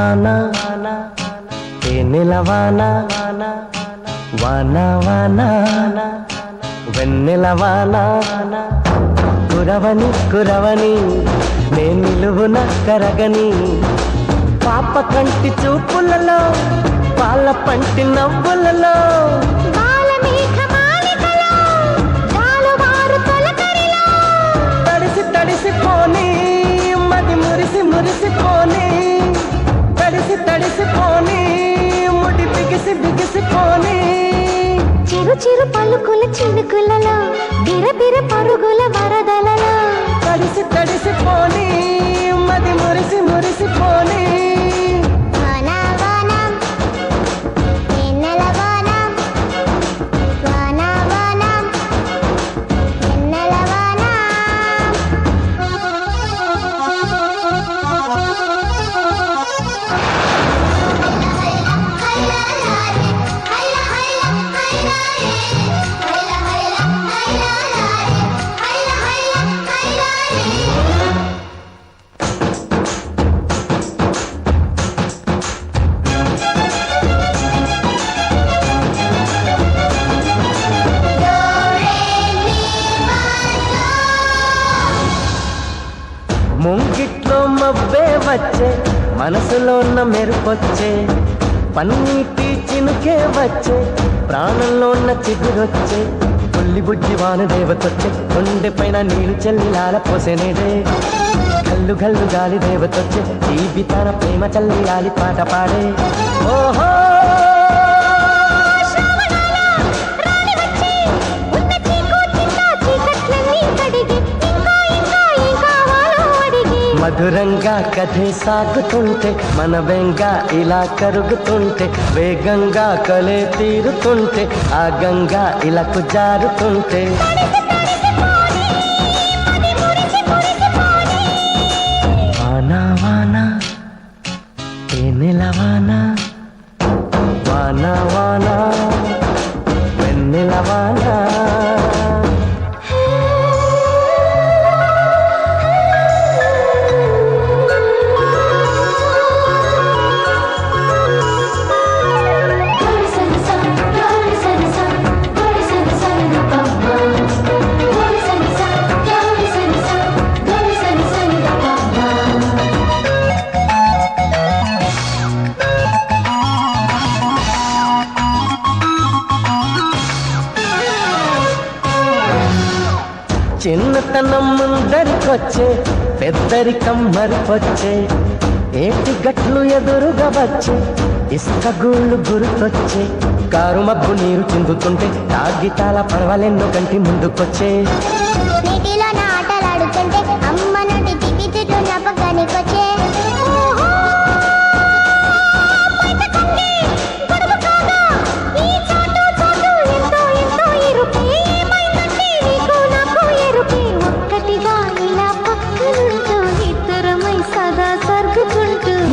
వాన తేనెల వాన వాన వాన వెన్నెల వాన కురవని కురవని నే నిలువున కరగని పాప కంటి చూపులలో పాల పంటి నవ్వులలో తడిసి తడిసిపోని మది మురిసి మురిసిపోని తడిసి తడిసిపోని ముడి బిగిసి బిగిసిపోని చిరు చిరు పలుకుల చినుకులలో బిరబిర పరుగుల వరదలలో తడిసి తడిసిపోని మది మురిసి మురిసిపోని ముంగిట్లో మబ్బే వచ్చే మనసులో ఉన్న మెరుపొచ్చే పన్నీటి చినుకే వచ్చే ప్రాణంలో ఉన్న చిగురొచ్చే పుల్లి బుజ్జి వాన దేవతొచ్చే కొండె పైన నీరు చల్లి లాల పోసేనేడే గల్లు గల్లు గాలి దేవతొచ్చే జీవితాన ప్రేమ చల్లి ఆలి పాట పాడే ఓహో మధురంగా కథే సాగుతుంటే మన బెంగా ఇలా కరుగుతుంటే వేగంగా కలే తీరుతుంటే ఆ గంగా ఇలాకు జారుతుంటే వానా వానా తేనెల వానా వానా వానా వెన్నెల వానా చిన్నతనం ముందరికొచ్చే పెద్దరికం మరిపొచ్చే ఏటి గట్లు ఎదురుగా వచ్చే ఇసుక గూళ్ళు గుర్తొచ్చే కారు మబ్బు నీరు చిందుతుంటే తాగితాల పర్వాలెన్నో కంటి ముందుకొచ్చే నీటిలో నా ఆటలాడుతుంటే అమ్మ నుండి తిట్టి తిట్టు నప్పగానికొచ్చే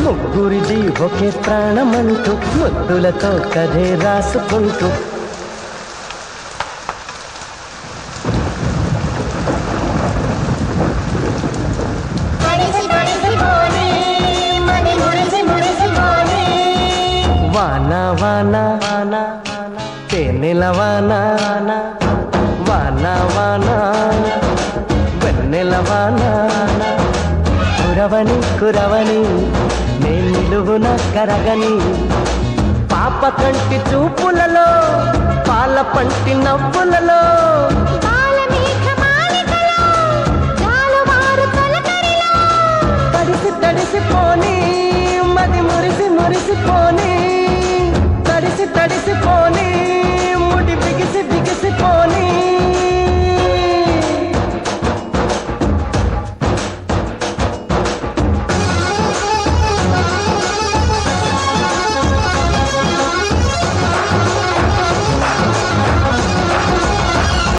ముగ్గురిది ఒకే ప్రాణమంటూ ముద్దులతో కథే రాసుకుంటూ వాన వాన తేనెల వాన వాన వాన వెన్నెల వాన కురవని కురవని నే నిలువున కరగని పాప కంటి చూపులలో పాల పంటి నవ్వులలో తడిసి తడిసిపోని మది మురిసి మురిసిపోని